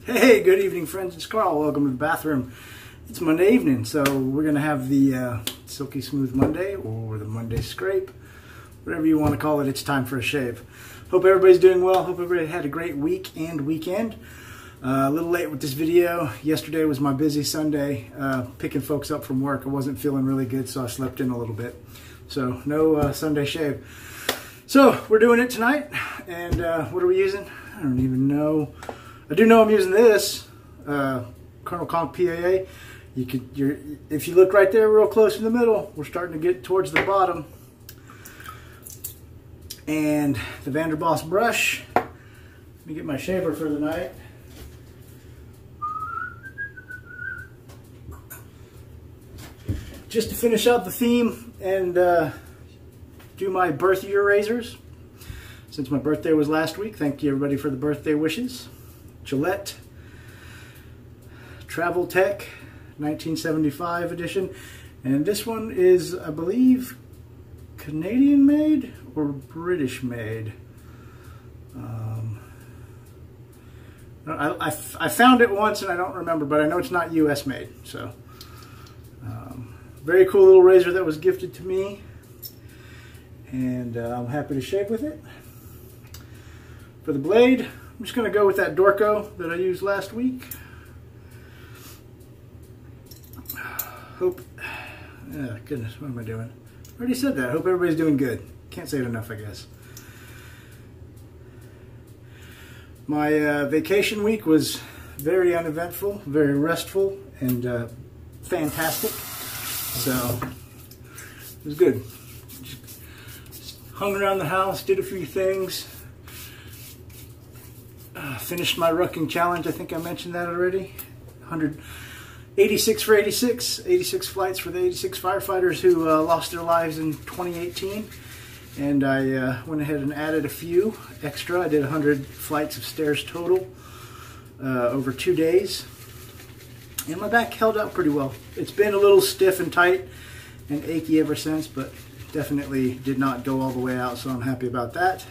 Hey, good evening, friends. It's Carl. Welcome to the bathroom. It's Monday evening, so we're going to have the Silky Smooth Monday or the Monday Scrape. Whatever you want to call it, it's time for a shave. Hope everybody's doing well. Hope everybody had a great week and weekend. A little late with this video. Yesterday was my busy Sunday, picking folks up from work. I wasn't feeling really good, so I slept in a little bit. So no Sunday shave. So we're doing it tonight, and what are we using? I don't even know. I do know I'm using this Col Conk PAA. If you look right there real close in the middle, we're starting to get towards the bottom. And the Vanderboss brush. Let me get my shaver for the night. Just to finish out the theme and do my birth year razors. Since my birthday was last week, thank you everybody for the birthday wishes. Gillette Travel Tech 1975 edition, and this one is, I believe, Canadian made or British made. I found it once and I don't remember, but I know it's not US made. So very cool little razor that was gifted to me, and I'm happy to shave with it. For the blade, I'm just going to go with that Dorco that I used last week. Goodness, what am I doing? I already said that. Hope everybody's doing good. Can't say it enough, I guess. My vacation week was very uneventful, very restful, and fantastic. So, it was good. Just hung around the house, did a few things. Finished my rucking challenge. I think I mentioned that already. 86 for 86. 86 flights for the 86 firefighters who lost their lives in 2018. And I went ahead and added a few extra. I did 100 flights of stairs total over 2 days. And my back held out pretty well. It's been a little stiff and tight and achy ever since, but definitely did not go all the way out, so I'm happy about that.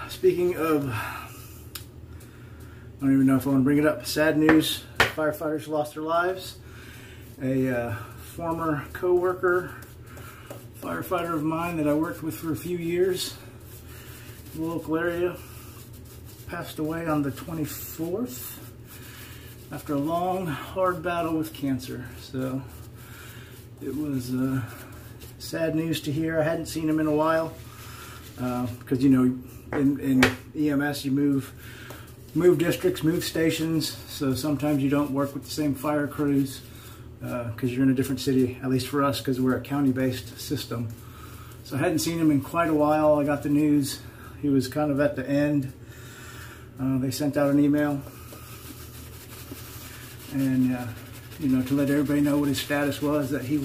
Speaking of, I don't even know if I want to bring it up, sad news, firefighters lost their lives. A former co-worker, firefighter of mine that I worked with for a few years in the local area, passed away on the 24th after a long, hard battle with cancer. So it was sad news to hear. I hadn't seen him in a while because, you know, in EMS you move districts, move stations, so sometimes you don't work with the same fire crews because you're in a different city, at least for us, because we're a county-based system. So I hadn't seen him in quite a while. I got the news. He was kind of at the end. They sent out an email, and you know, to let everybody know what his status was, that he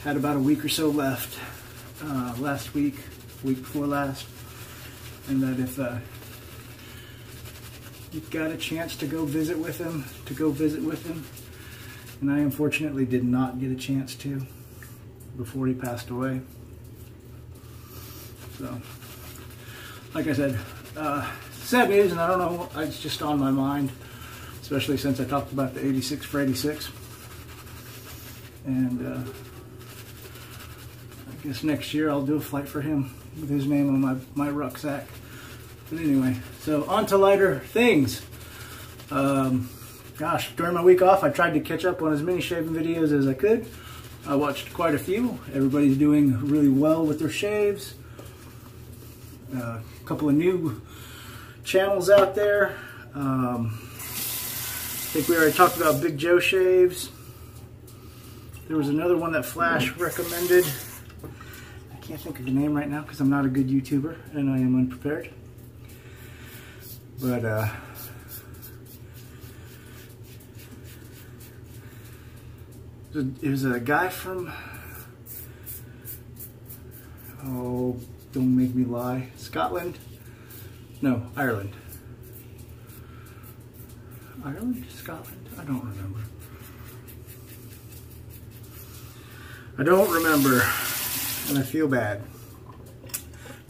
had about a week or so left last week, week before last. And that if you've got a chance to go visit with him, And I unfortunately did not get a chance to before he passed away. So, like I said, sad news, and I don't know, it's just on my mind, especially since I talked about the 86 for 86. And I guess next year I'll do a flight for him with his name on my rucksack. But anyway, so on to lighter things. Gosh, during my week off, I tried to catch up on as many shaving videos as I could. I watched quite a few. Everybody's doing really well with their shaves. A couple of new channels out there. I think we already talked about Big Joe shaves. There was another one that Flash recommended. I can't think of the name right now because I'm not a good YouTuber and I am unprepared. But it was a guy from, oh, don't make me lie, Scotland? No, Ireland. Ireland? Scotland? I don't remember. I don't remember, and I feel bad.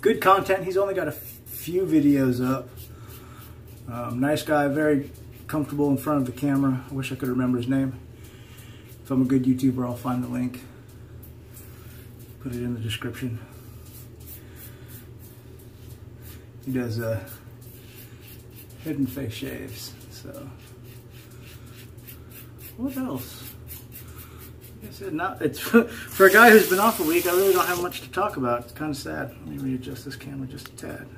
Good content. He's only got a few videos up. Nice guy, very comfortable in front of the camera. I wish I could remember his name. If I'm a good YouTuber, I'll find the link. Put it in the description. He does head and face shaves. So, what else? Like I said, it's for a guy who's been off a week. I really don't have much to talk about. It's kind of sad. Let me readjust this camera just a tad.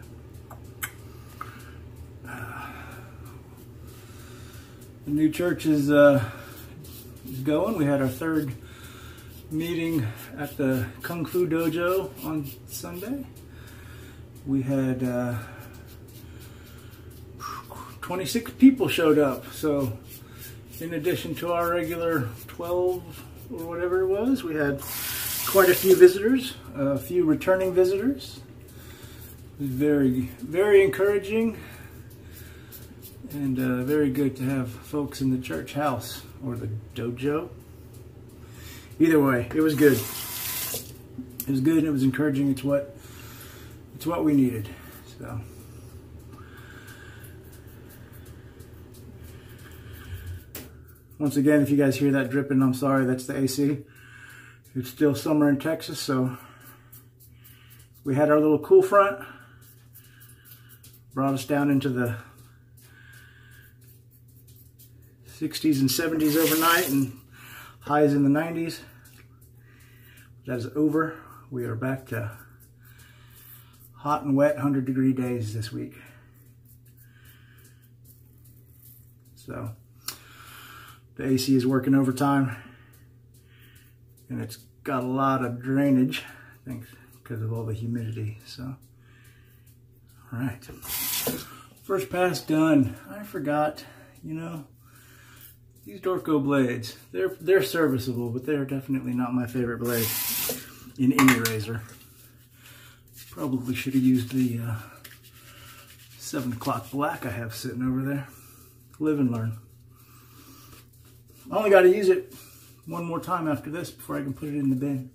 The new church is going. We had our third meeting at the Kung Fu Dojo on Sunday. We had 26 people showed up. So in addition to our regular 12 or whatever it was, we had quite a few visitors, a few returning visitors. It was very, very encouraging and very good to have folks in the church house or the dojo. Either way, it was good. It was good and it was encouraging. It's what we needed. So once again, if you guys hear that dripping, I'm sorry, that's the AC. It's still summer in Texas, so we had our little cool front. Brought us down into the 60s and 70s overnight and highs in the 90s. That is over. We are back to hot and wet 100-degree days this week. So the AC is working overtime and it's got a lot of drainage, I think, because of all the humidity. So, all right. First pass done. I forgot, you know, these Dorco blades, they're serviceable, but they're definitely not my favorite blade in any razor. Probably should have used the 7 o'clock black I have sitting over there. Live and learn. I only got to use it one more time after this before I can put it in the bin.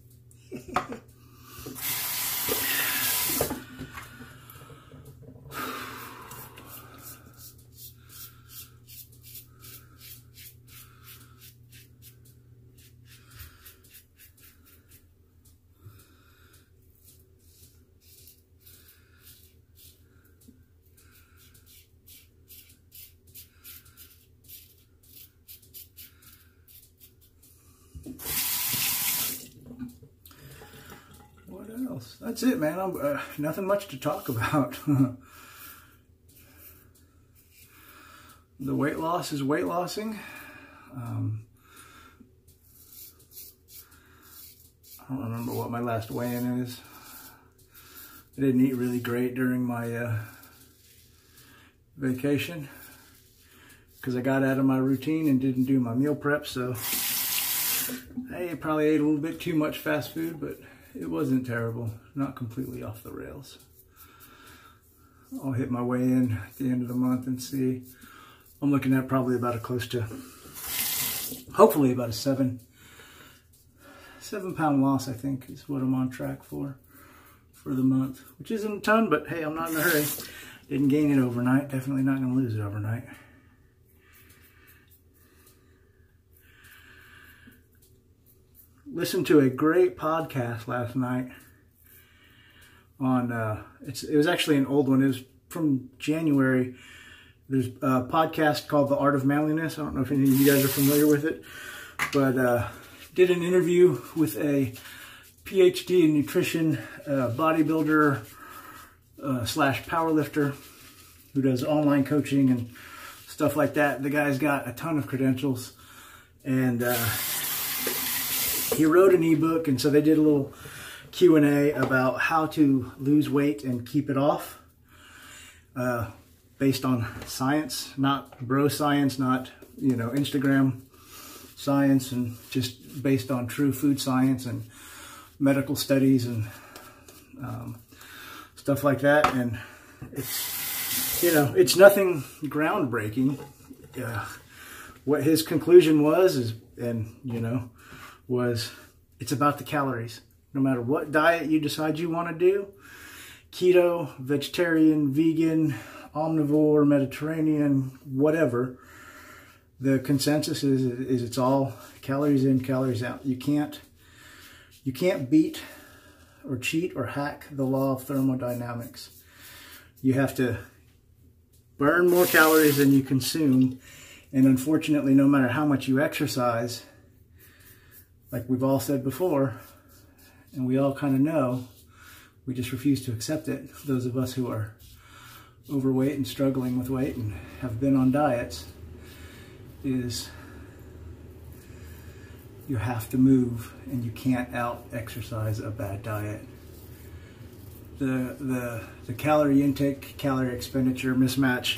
What else? That's it, man. Nothing much to talk about. The weight loss is weight lossing. I don't remember what my last weigh-in is. I didn't eat really great during my vacation because I got out of my routine and didn't do my meal prep, so I probably ate a little bit too much fast food, but it wasn't terrible. Not completely off the rails. I'll hit my weigh-in at the end of the month and see. I'm looking at probably about a close to, hopefully about a 7-pound loss, I think, is what I'm on track for the month, which isn't a ton, but hey, I'm not in a hurry. Didn't gain it overnight. Definitely not going to lose it overnight. Listened to a great podcast last night on, it was actually an old one. It was from January. There's a podcast called The Art of Manliness. I don't know if any of you guys are familiar with it, but did an interview with a PhD in nutrition, bodybuilder slash powerlifter who does online coaching and stuff like that. The guy's got a ton of credentials, and he wrote an ebook, and so they did a little Q&A about how to lose weight and keep it off, based on science, not bro science, not, you know, Instagram science, and just based on true food science and medical studies and stuff like that. And it's, you know, it's nothing groundbreaking. What his conclusion was was it's about the calories. No matter what diet you decide you want to do, keto, vegetarian, vegan, omnivore, Mediterranean, whatever, the consensus is it's all calories in, calories out. You can't beat or cheat or hack the law of thermodynamics. You have to burn more calories than you consume, and unfortunately, no matter how much you exercise, like we've all said before, and we all kind of know, we just refuse to accept it. Those of us who are overweight and struggling with weight and have been on diets, is you have to move, and you can't out-exercise a bad diet. The calorie intake, calorie expenditure mismatch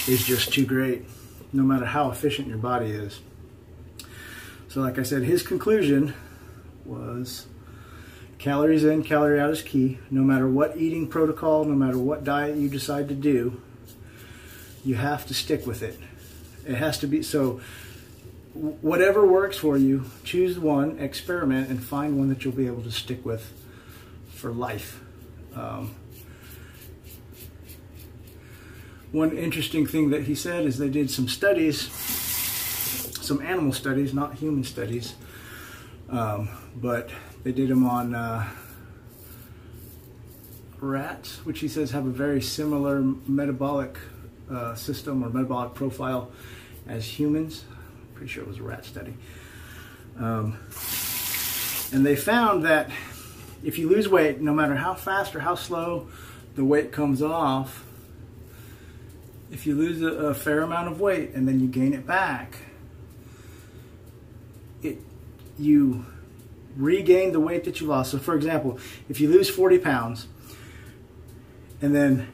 is just too great, no matter how efficient your body is. So like I said, his conclusion was calories in, calorie out is key. No matter what eating protocol, no matter what diet you decide to do, you have to stick with it. It has to be, so whatever works for you, choose one, experiment, and find one that you'll be able to stick with for life. One interesting thing that he said is they did some studies, some animal studies, not human studies, but they did them on rats, which he says have a very similar metabolic system or metabolic profile as humans. I'm pretty sure it was a rat study. And they found that if you lose weight, no matter how fast or how slow the weight comes off, if you lose a fair amount of weight and then you gain it back, you regain the weight that you lost. So for example, if you lose 40 pounds and then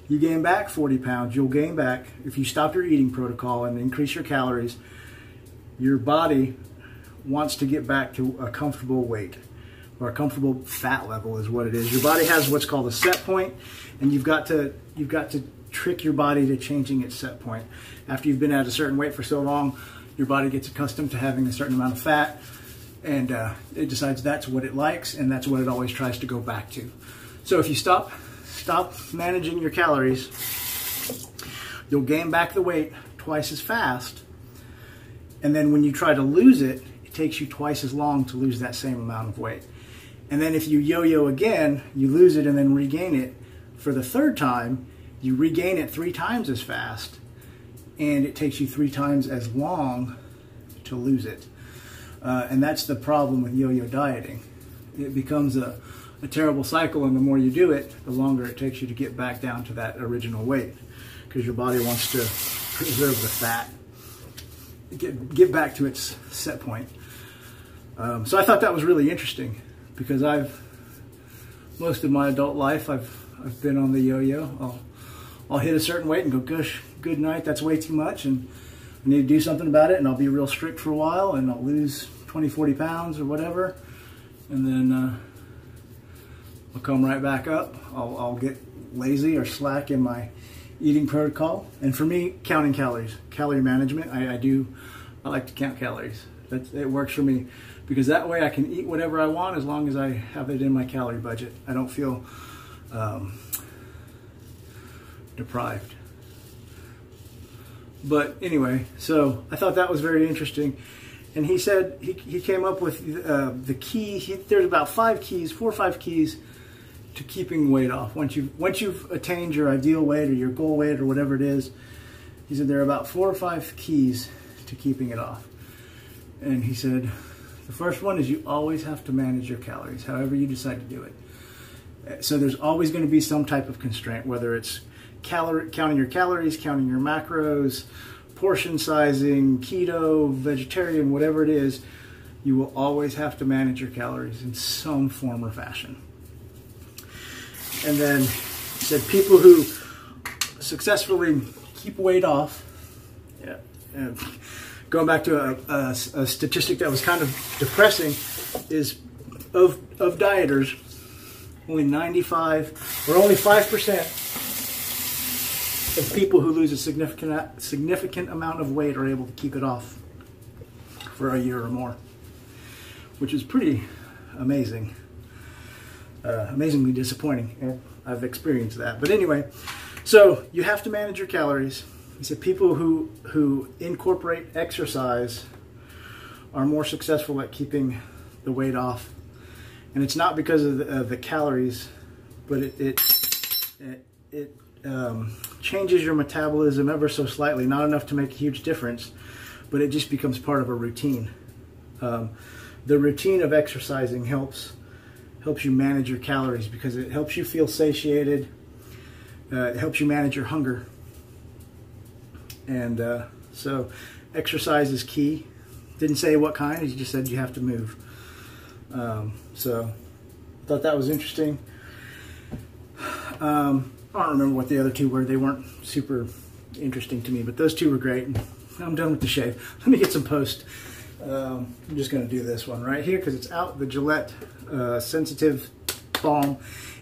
you gain back 40 pounds, you'll gain back, if you stop your eating protocol and increase your calories, your body wants to get back to a comfortable weight, or a comfortable fat level is what it is. Your body has what's called a set point, and you've got to trick your body to changing its set point. After you've been at a certain weight for so long, your body gets accustomed to having a certain amount of fat, and it decides that's what it likes, and that's what it always tries to go back to. So if you stop managing your calories, you'll gain back the weight twice as fast, and then when you try to lose it, it takes you twice as long to lose that same amount of weight. And then if you yo-yo again, you lose it and then regain it for the third time, you regain it 3 times as fast, and it takes you 3 times as long to lose it. And that's the problem with yo-yo dieting. It becomes a terrible cycle, and the more you do it, the longer it takes you to get back down to that original weight, because your body wants to preserve the fat, get back to its set point. So I thought that was really interesting, because most of my adult life I've been on the yo-yo. I'll hit a certain weight and go, gosh, good night, that's way too much, and I need to do something about it, and I'll be real strict for a while, and I'll lose 20, 40 pounds or whatever, and then I'll come right back up. I'll get lazy or slack in my eating protocol. And for me, counting calories, calorie management, I like to count calories. It works for me, because that way I can eat whatever I want as long as I have it in my calorie budget. I don't feel deprived. But anyway, so I thought that was very interesting. And he said he came up with the key. There's about 4 or 5 keys to keeping weight off. Once you've attained your ideal weight or your goal weight or whatever it is, he said there are about 4 or 5 keys to keeping it off. And he said the first one is you always have to manage your calories, however you decide to do it. So there's always going to be some type of constraint, whether it's counting your calories, counting your macros, portion sizing, keto, vegetarian, whatever it is, you will always have to manage your calories in some form or fashion. And then he said people who successfully keep weight off, going back to a statistic that was kind of depressing, is of dieters, only 5% of people who lose a significant amount of weight are able to keep it off for a year or more, which is pretty amazing. amazingly disappointing. And I've experienced that. But anyway, so you have to manage your calories. He said people who incorporate exercise are more successful at keeping the weight off. And it's not because of the calories, but it changes your metabolism ever so slightly, not enough to make a huge difference, but it just becomes part of a routine. The routine of exercising helps you manage your calories because it helps you feel satiated. It helps you manage your hunger. And so exercise is key. Didn't say what kind, he just said you have to move. So I thought that was interesting. I don't remember what the other two were. They weren't super interesting to me, but those two were great. I'm done with the shave. Let me get some post. I'm just going to do this one right here because it's out, the Gillette Sensitive Balm.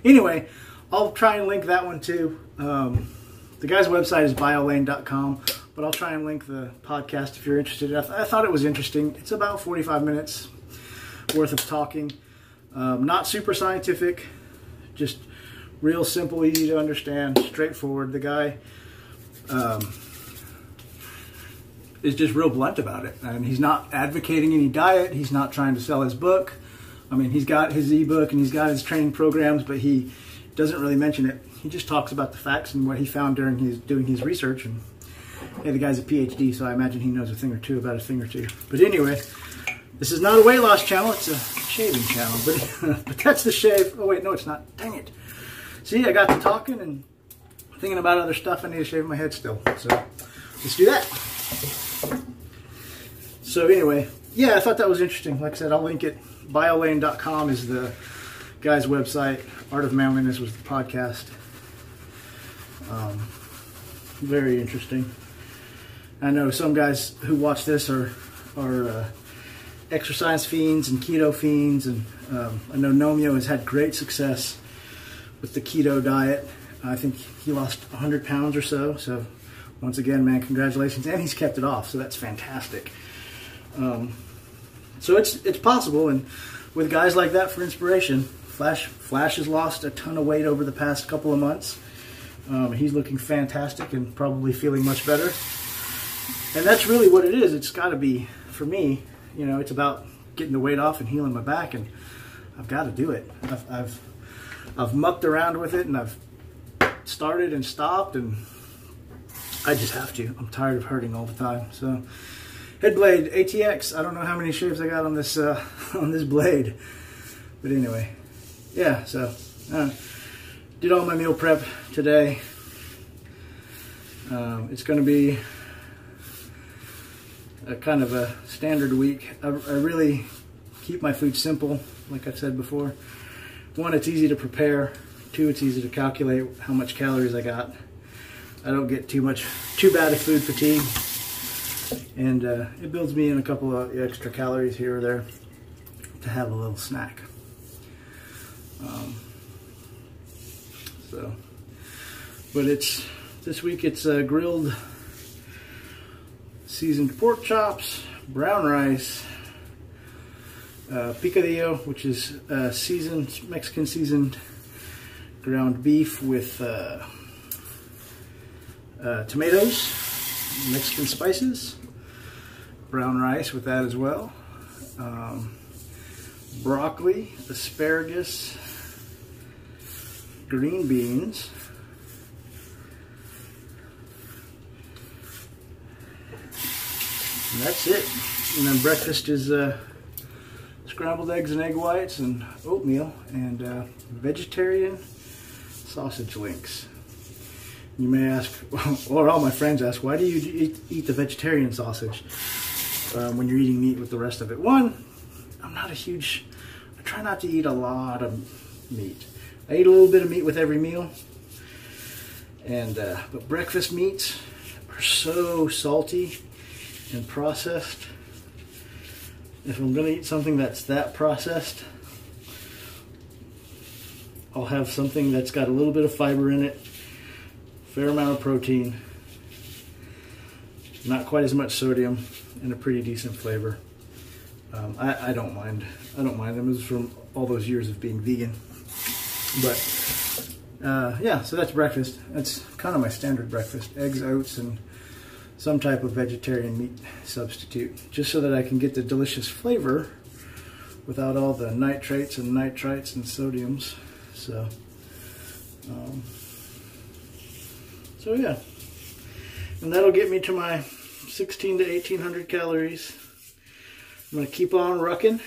Anyway, I'll try and link that one too. The guy's website is biolane.com, but I'll try and link the podcast if you're interested. I thought it was interesting. It's about 45 minutes worth of talking. Not super scientific, just real simple, easy to understand, straightforward. The guy is just real blunt about it, and he's not advocating any diet. He's not trying to sell his book. I mean, he's got his ebook and he's got his training programs, but he doesn't really mention it. He just talks about the facts and what he found during doing his research. And hey, the guy's a PhD, so I imagine he knows a thing or two about a thing or two. But anyway, this is not a weight loss channel, it's a shaving channel. But that's the shave. Oh wait, no it's not. Dang it. See, I got to talking and thinking about other stuff. I need to shave my head still. So let's do that. So anyway, yeah, I thought that was interesting. Like I said, I'll link it. Biolane.com is the guy's website. Art of Manliness was the podcast. Very interesting. I know some guys who watch this are exercise fiends and keto fiends, and I know Nomeo has had great success with the keto diet. I think he lost 100 pounds or so. So once again, man, congratulations. And he's kept it off, so that's fantastic. So it's possible, and with guys like that for inspiration, Flash has lost a ton of weight over the past couple of months. He's looking fantastic and probably feeling much better. And that's really what it is. It's got to be, for me, you know, it's about getting the weight off and healing my back, and I've got to do it. I've mucked around with it, and I've started and stopped, and I just have to. I'm tired of hurting all the time. So, Blade ATX. I don't know how many shaves I got on this blade, but anyway, yeah. So, did all my meal prep today. It's going to be a kind of a standard week. I really keep my food simple, like I've said before. One, it's easy to prepare. Two, it's easy to calculate how much calories I got. I don't get too bad of food fatigue, and it builds me in a couple of extra calories here or there to have a little snack. But this week it's grilled seasoned pork chops, brown rice, picadillo, which is Mexican seasoned ground beef with tomatoes, Mexican spices, brown rice with that as well, broccoli, asparagus, green beans, and that's it. And then breakfast is scrambled eggs and egg whites and oatmeal and vegetarian sausage links. You may ask, or all my friends ask, why do you eat the vegetarian sausage when you're eating meat with the rest of it? One, I try not to eat a lot of meat. I eat a little bit of meat with every meal, and but breakfast meats are so salty and processed. If I'm gonna eat something that's that processed, I'll have something that's got a little bit of fiber in it, fair amount of protein, not quite as much sodium, and a pretty decent flavor. I don't mind them. This is from all those years of being vegan. But yeah, so that's breakfast. That's kind of my standard breakfast: eggs, oats, and some type of vegetarian meat substitute, just so that I can get the delicious flavor without all the nitrates and nitrites and sodiums. So so yeah, and that'll get me to my 16 to 1800 calories. I'm gonna keep on rucking.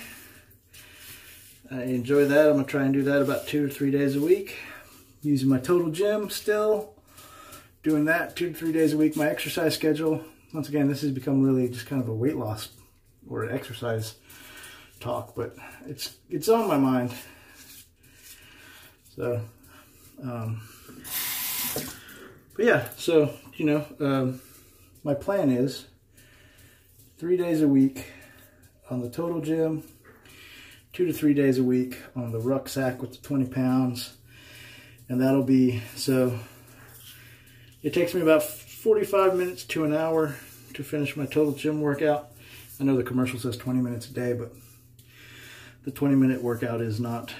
I enjoy that. I'm gonna try and do that about 2 or 3 days a week, using my Total Gym still. Doing that 2 to 3 days a week. My exercise schedule, once again, this has become really just kind of a weight loss or exercise talk, but it's on my mind. So, but yeah, so, you know, my plan is 3 days a week on the Total Gym, 2 to 3 days a week on the rucksack with the 20 pounds. And that'll be, so it takes me about 45 minutes to an hour to finish my Total Gym workout. I know the commercial says 20 minutes a day, but the 20-minute workout is not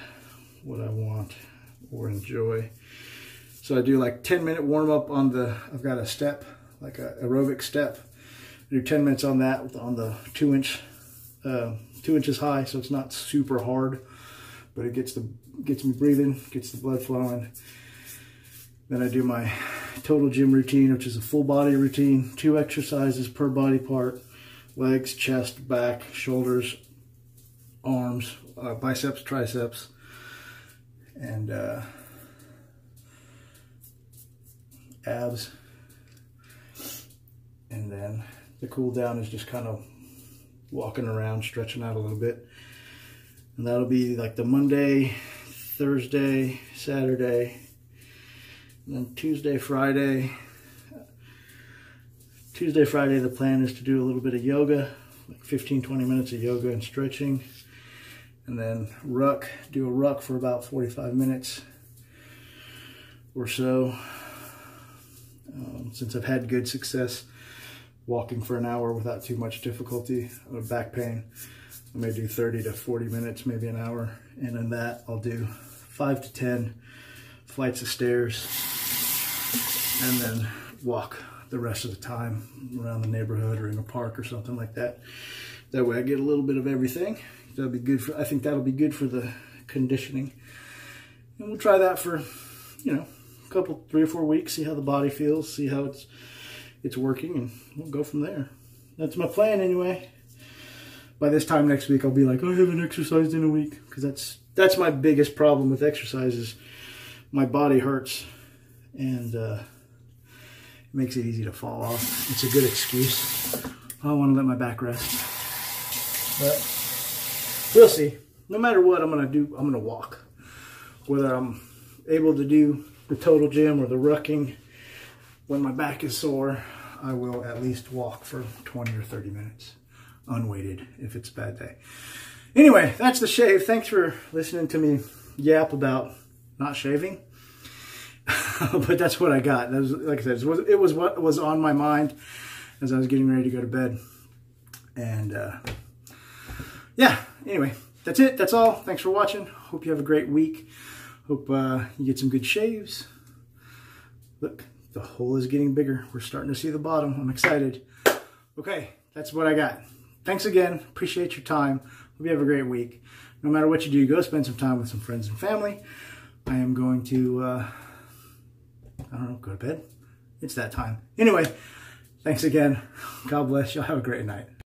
what I want or enjoy. So I do like 10-minute warm-up on the, I've got a step, like a aerobic step. I do 10 minutes on that on the 2 inches high, so it's not super hard, but it gets me breathing, gets the blood flowing. Then I do my Total Gym routine, which is a full body routine, 2 exercises per body part: legs, chest, back, shoulders, arms, biceps, triceps, and abs. And then the cool down is just kind of walking around, stretching out a little bit. And that'll be like the Monday, Thursday, Saturday, and then Tuesday, Friday. Tuesday, Friday, the plan is to do a little bit of yoga, like 15-20 minutes of yoga and stretching. And then do a ruck for about 45 minutes or so. Since I've had good success walking for an hour without too much difficulty or back pain, I may do 30 to 40 minutes, maybe an hour. And in that, I'll do 5 to 10 flights of stairs and then walk the rest of the time around the neighborhood or in a park or something like that. That way I get a little bit of everything. That'll be good for, I think that'll be good for the conditioning. And we'll try that for, you know, a couple, 3 or 4 weeks, see how the body feels, see how it's working, and we'll go from there. That's my plan anyway. By this time next week, I'll be like, I haven't exercised in a week, because that's my biggest problem with exercise is my body hurts, and it makes it easy to fall off. It's a good excuse. I don't want to let my back rest, but we'll see. No matter what I'm gonna do, I'm gonna walk. Whether I'm able to do the Total Gym or the rucking, when my back is sore, I will at least walk for 20 or 30 minutes, unweighted, if it's a bad day. Anyway, that's the shave. Thanks for listening to me yap about not shaving. But that's what I got. That was, like I said, it was what was on my mind as I was getting ready to go to bed. And yeah, anyway, that's it. That's all. Thanks for watching. Hope you have a great week. Hope you get some good shaves. Look, the hole is getting bigger. We're starting to see the bottom. I'm excited. Okay, that's what I got. Thanks again. Appreciate your time. Hope you have a great week. No matter what you do, go spend some time with some friends and family. I am going to, I don't know, go to bed. It's that time. Anyway, thanks again. God bless. Y'all have a great night.